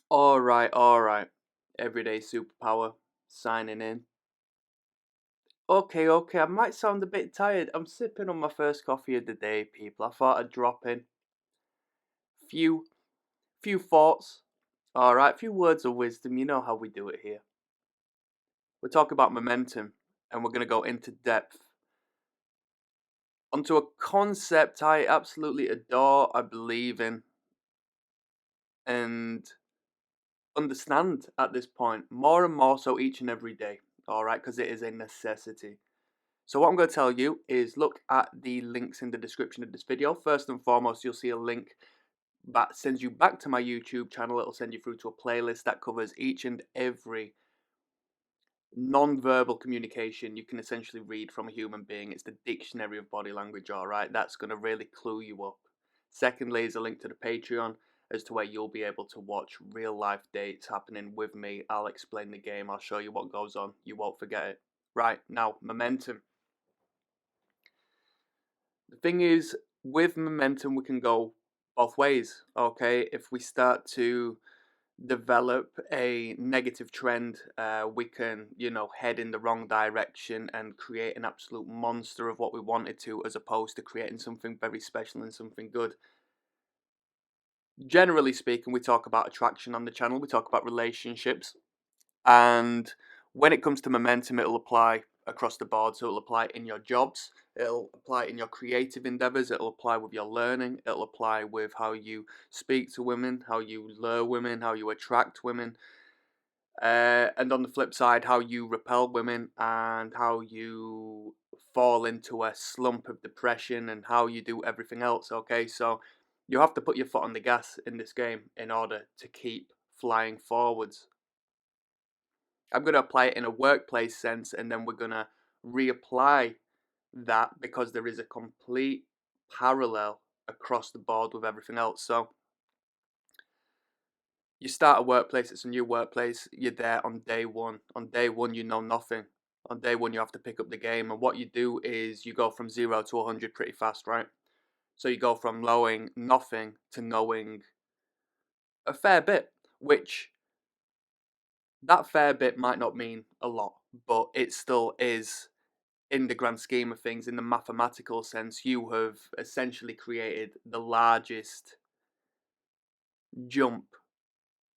Alright. Everyday Superpower signing in. Okay, I might sound a bit tired. I'm sipping on my first coffee of the day, people. I thought I'd drop in. Few few thoughts. Alright, few words of wisdom. You know how we do it here. We're talking about momentum and we're gonna go into depth onto a concept I absolutely adore, I believe in, and understand at this point more and more so each and every day. Alright, because it is a necessity. So what I'm going to tell you is look at the links in the description of this video. First and foremost, you'll see a link that sends you back to my YouTube channel. It'll send you through to a playlist that covers each and every non-verbal communication you can essentially read from a human being. It's the dictionary of body language, alright? That's going to really clue you up. Secondly is a link to the Patreon as to where you'll be able to watch real life dates happening with me. I'll explain the game. I'll show you what goes on. You won't forget it. Right, now, momentum. The thing is, with momentum, we can go both ways. Okay, if we start to develop a negative trend, we can, head in the wrong direction and create an absolute monster of what we wanted to, as opposed to creating something very special and something good. Generally speaking, we talk about attraction on the channel, we talk about relationships. And when it comes to momentum, it'll apply across the board. So it'll apply in your jobs, it'll apply in your creative endeavors, it'll apply with your learning, it'll apply with how you speak to women, how you lure women, how you attract women. And on the flip side, how you repel women and how you fall into a slump of depression and how you do everything else. Okay, so you have to put your foot on the gas in this game in order to keep flying forwards. I'm going to apply it in a workplace sense, and then we're going to reapply that because there is a complete parallel across the board with everything else. So you start a workplace, it's a new workplace, you're there on day one. On day one, you know nothing. On day one, you have to pick up the game, and what you do is you go from 0 to 100 pretty fast, right? So you go from knowing nothing to knowing a fair bit, which that fair bit might not mean a lot, but it still is in the grand scheme of things, in the mathematical sense. You have essentially created the largest jump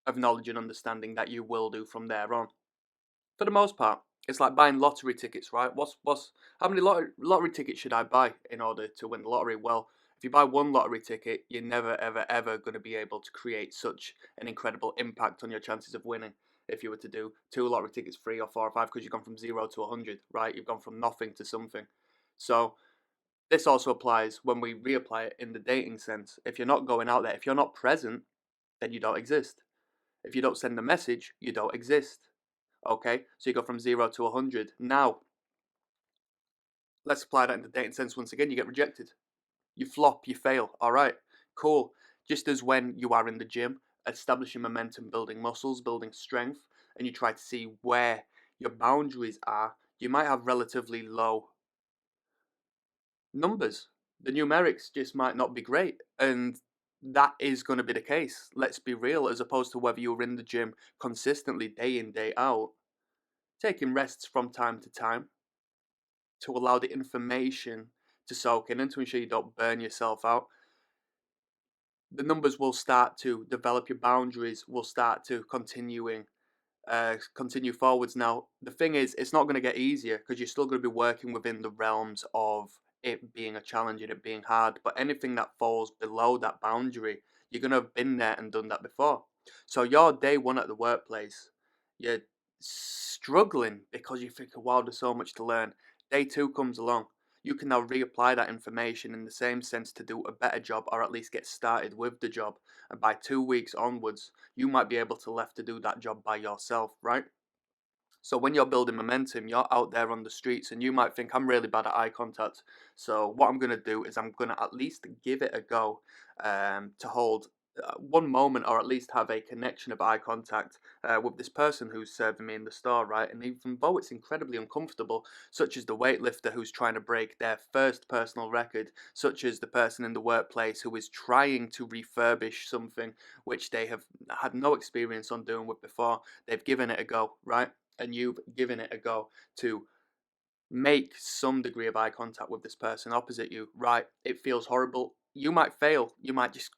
of knowledge and understanding that you will do from there on. For the most part, it's like buying lottery tickets, right? What's how many lottery tickets should I buy in order to win the lottery? Well, if you buy one lottery ticket, you're never ever going to be able to create such an incredible impact on your chances of winning. If you were to do two lottery tickets, three or four or five, because you've gone from 0 to 100, right? You've gone from nothing to something. So this also applies when we reapply it in the dating sense. If you're not going out there, if you're not present, then you don't exist. If you don't send a message, you don't exist. Okay, so you go from 0 to 100. Now, let's apply that in the dating sense once again. You get rejected. You flop, you fail. All right, cool. Just as when you are in the gym, establishing momentum, building muscles, building strength, and you try to see where your boundaries are, you might have relatively low numbers. The numerics just might not be great. And that is going to be the case. Let's be real, as opposed to whether you're in the gym consistently day in, day out, taking rests from time to time to allow the information to soak in and to ensure you don't burn yourself out. The numbers will start to develop, your boundaries will start to continue forwards. Now, the thing is, it's not going to get easier because you're still going to be working within the realms of it being a challenge and it being hard. But anything that falls below that boundary, you're going to have been there and done that before. So your day one at the workplace, you're struggling because you think, wow, there's so much to learn. Day two comes along. You can now reapply that information in the same sense to do a better job, or at least get started with the job. And by 2 weeks onwards, you might be able to left to do that job by yourself, right? So when you're building momentum, you're out there on the streets and you might think, I'm really bad at eye contact. So what I'm going to do is I'm going to at least give it a go, to hold one moment, or at least have a connection of eye contact with this person who's serving me in the store, right? And even though it's incredibly uncomfortable, such as the weightlifter who's trying to break their first personal record, such as the person in the workplace who is trying to refurbish something which they have had no experience on doing with before, they've given it a go, right? And you've given it a go to make some degree of eye contact with this person opposite you, right? It feels horrible. You might fail. You might just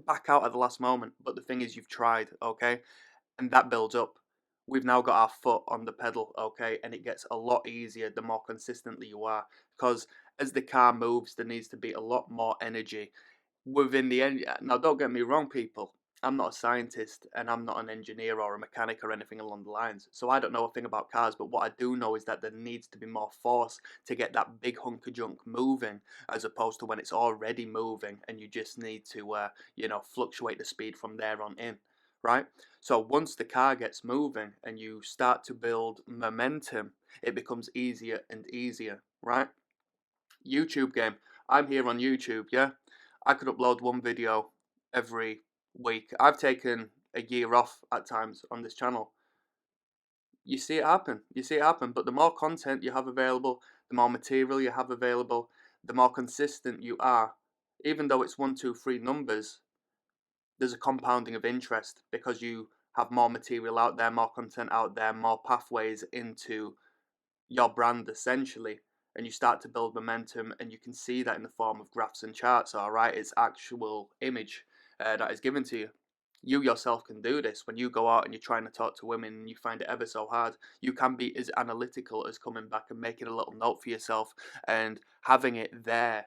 back out at the last moment. But the thing is, you've tried, okay? And that builds up. We've now got our foot on the pedal, okay? And it gets a lot easier the more consistently you are. Because as the car moves, there needs to be a lot more energy within the end. Now, don't get me wrong, people. I'm not a scientist and I'm not an engineer or a mechanic or anything along the lines. So I don't know a thing about cars, but what I do know is that there needs to be more force to get that big hunk of junk moving, as opposed to when it's already moving and you just need to, fluctuate the speed from there on in, right? So once the car gets moving and you start to build momentum, it becomes easier and easier, right? YouTube game. I'm here on YouTube, yeah? I could upload one video every week. I've taken a year off at times on this channel. You see it happen. You see it happen. But the more content you have available, the more material you have available, the more consistent you are. Even though it's one, two, three numbers, there's a compounding of interest because you have more material out there, more content out there, more pathways into your brand essentially, and you start to build momentum, and you can see that in the form of graphs and charts. All right, it's actual image that is given to you. You yourself can do this when you go out and you're trying to talk to women and you find it ever so hard. You can be as analytical as coming back and making a little note for yourself and having it there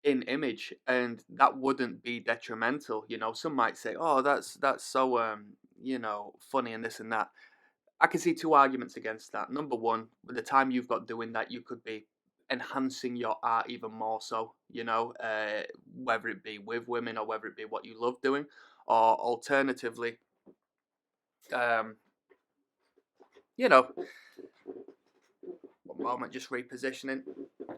in image, and that wouldn't be detrimental. Some might say, oh, that's so funny and this and that. I can see two arguments against that. Number one, with the time you've got doing that, you could be enhancing your art even more so, whether it be with women or whether it be what you love doing, or alternatively, um, you know, one moment, just repositioning.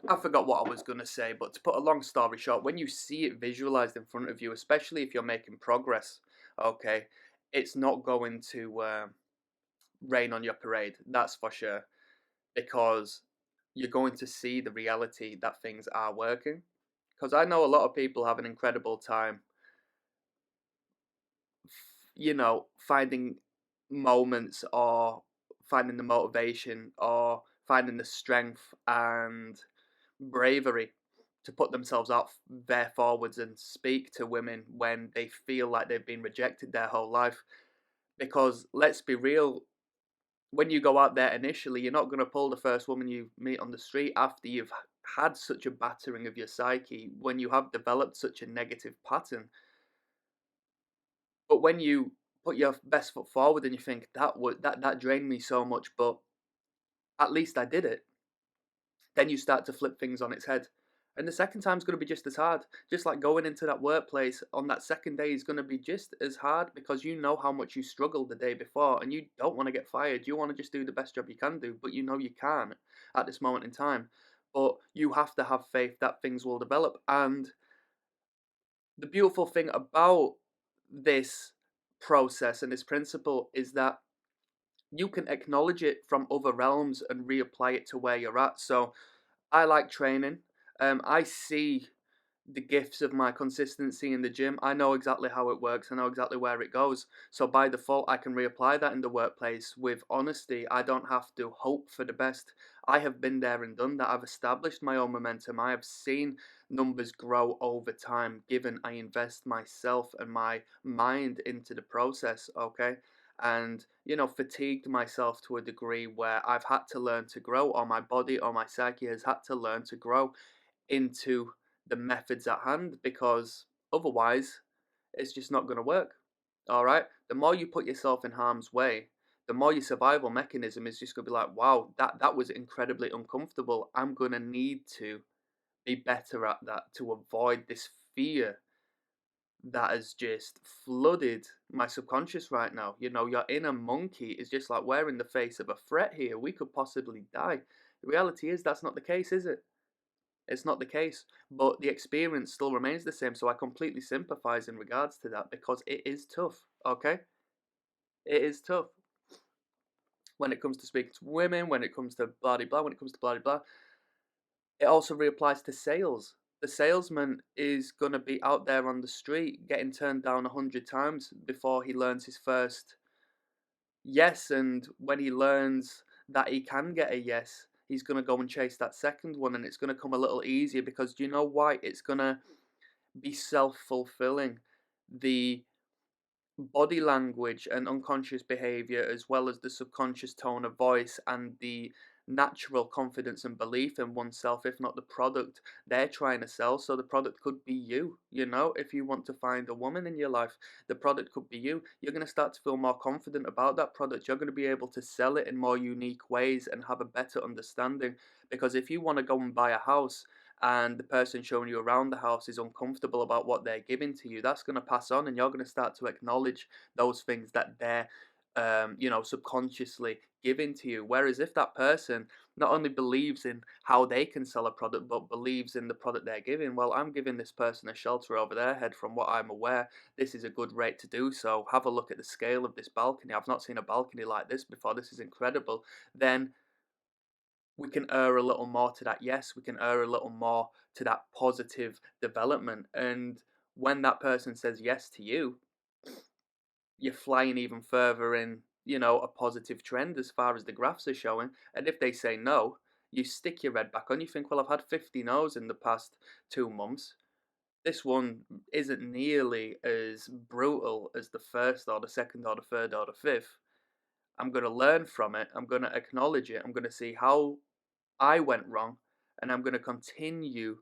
I forgot what I was going to say, but to put a long story short, when you see it visualized in front of you, especially if you're making progress, okay, it's not going to rain on your parade, that's for sure, because you're going to see the reality that things are working. Because I know a lot of people have an incredible time, finding moments or finding the motivation or finding the strength and bravery to put themselves out there forwards and speak to women when they feel like they've been rejected their whole life. Because let's be real, when you go out there initially, you're not going to pull the first woman you meet on the street after you've had such a battering of your psyche, when you have developed such a negative pattern. But when you put your best foot forward and you think that drained me so much, but at least I did it, then you start to flip things on its head. And the second time's going to be just as hard. Just like going into that workplace on that second day is going to be just as hard, because you know how much you struggled the day before and you don't want to get fired. You want to just do the best job you can do, but you know you can't at this moment in time. But you have to have faith that things will develop. And the beautiful thing about this process and this principle is that you can acknowledge it from other realms and reapply it to where you're at. So I like training. I see the gifts of my consistency in the gym. I know exactly how it works. I know exactly where it goes. So by default, I can reapply that in the workplace with honesty. I don't have to hope for the best. I have been there and done that. I've established my own momentum. I have seen numbers grow over time, given I invest myself and my mind into the process, okay? And, fatigued myself to a degree where I've had to learn to grow, or my body or my psyche has had to learn to grow into the methods at hand, because otherwise it's just not going to work. All right, the more you put yourself in harm's way, the more your survival mechanism is just going to be like, wow, that was incredibly uncomfortable. I'm going to need to be better at that to avoid this fear that has just flooded my subconscious right now. Your inner monkey is just like, we're in the face of a threat here, we could possibly die. The reality is that's not the case, is it? It's not the case, but the experience still remains the same. So I completely sympathize in regards to that because it is tough. Okay, it is tough when it comes to speaking to women, when it comes to blah blah blah, when it comes to blah blah blah. It also reapplies to sales. The salesman is going to be out there on the street getting turned down 100 times before he learns his first yes. And when he learns that he can get a yes, he's going to go and chase that second one, and it's going to come a little easier because do you know why? It's going to be self fulfilling. The body language and unconscious behavior, as well as the subconscious tone of voice and the natural confidence and belief in oneself, if not the product they're trying to sell. So the product could be you, you know, if you want to find a woman in your life, the product could be you. You're going to start to feel more confident about that product. You're going to be able to sell it in more unique ways and have a better understanding. Because if you want to go and buy a house, and the person showing you around the house is uncomfortable about what they're giving to you, that's going to pass on, and you're going to start to acknowledge those things that they're, subconsciously giving to you. Whereas if that person not only believes in how they can sell a product, but believes in the product they're giving, well, I'm giving this person a shelter over their head from what I'm aware. This is a good rate to do so. Have a look at the scale of this balcony. I've not seen a balcony like this before. This is incredible. Then we can err a little more to that yes, we can err a little more to that positive development. And when that person says yes to you, you're flying even further in, a positive trend as far as the graphs are showing. And if they say no, you stick your head back on, you think, well, I've had 50 no's in the past 2 months. This one isn't nearly as brutal as the first or the second or the third or the fifth. I'm going to learn from it. I'm going to acknowledge it. I'm going to see how I went wrong, and I'm going to continue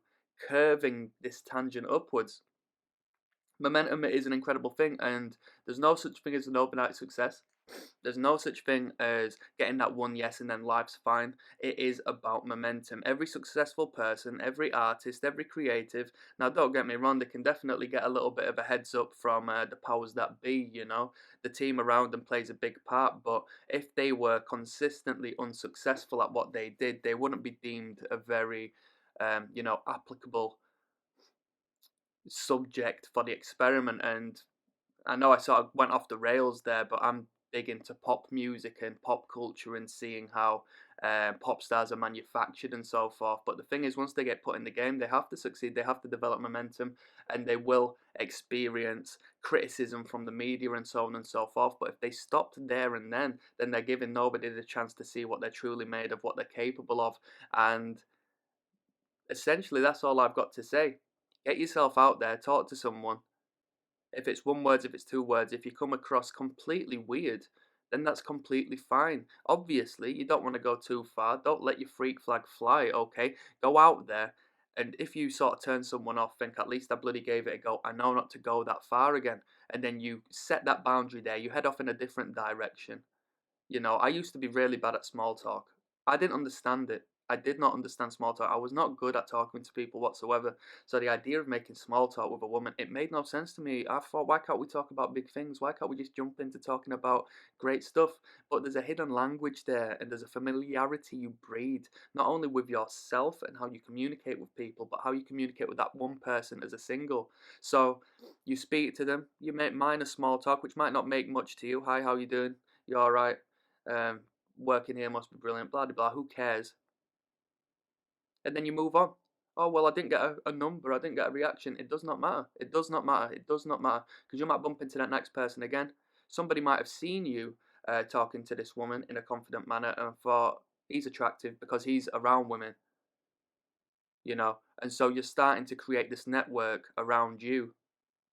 curving this tangent upwards. Momentum is an incredible thing, and there's no such thing as an overnight success. There's no such thing as getting that one yes and then life's fine. It is about momentum. Every successful person, every artist, every creative. Now, don't get me wrong, they can definitely get a little bit of a heads up from the powers that be, The team around them plays a big part, but if they were consistently unsuccessful at what they did, they wouldn't be deemed a very, applicable subject for the experiment. And I know I sort of went off the rails there, but I'm big into pop music and pop culture and seeing how pop stars are manufactured and so forth. But the thing is, once they get put in the game, they have to succeed, they have to develop momentum, and they will experience criticism from the media and so on and so forth. But if they stopped there and then they're giving nobody the chance to see what they're truly made of, what they're capable of. And essentially, that's all I've got to say. Get yourself out there, talk to someone. If it's one word, if it's two words, if you come across completely weird, then that's completely fine. Obviously, you don't want to go too far. Don't let your freak flag fly, okay? Go out there, and if you sort of turn someone off, think at least I bloody gave it a go. I know not to go that far again. And then you set that boundary there. You head off in a different direction. I used to be really bad at small talk. I didn't understand it. I did not understand small talk. I was not good at talking to people whatsoever. So the idea of making small talk with a woman, it made no sense to me. I thought, why can't we talk about big things? Why can't we just jump into talking about great stuff? But there's a hidden language there, and there's a familiarity you breed, not only with yourself and how you communicate with people, but how you communicate with that one person as a single. So you speak to them, you make minor small talk, which might not make much to you. Hi, how you doing? You all right? um, Working here must be brilliant, blah, blah, blah, who cares? And then you move on. Oh, well, I didn't get a number, I didn't get a reaction. It does not matter. It does not matter. It does not matter. Because you might bump into that next person again. Somebody might have seen you talking to this woman in a confident manner and thought, he's attractive because he's around women. And so you're starting to create this network around you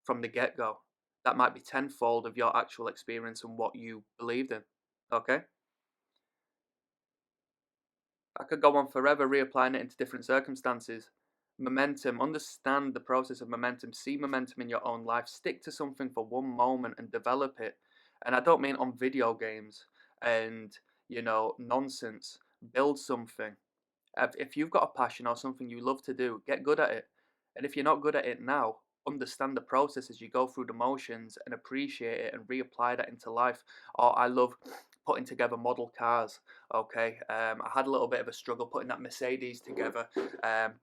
from the get go. That might be tenfold of your actual experience and what you believed in. Okay? I could go on forever reapplying it into different circumstances. Momentum, understand the process of momentum, see momentum in your own life, stick to something for one moment and develop it. And I don't mean on video games and, nonsense. Build something. If you've got a passion or something you love to do, get good at it. And if you're not good at it now, understand the process as you go through the motions and appreciate it and reapply that into life. Or I love putting together model cars. Okay, I had a little bit of a struggle putting that Mercedes together,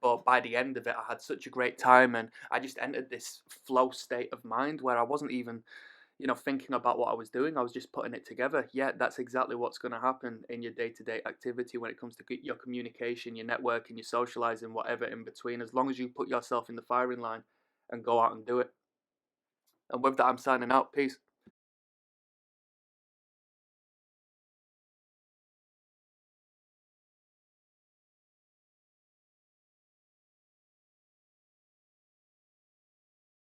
but by the end of it, I had such a great time, and I just entered this flow state of mind where I wasn't even, thinking about what I was doing. I was just putting it together. Yeah, that's exactly what's going to happen in your day-to-day activity when it comes to your communication, your networking, your socializing, whatever in between. As long as you put yourself in the firing line and go out and do it. And with that, I'm signing out. Peace.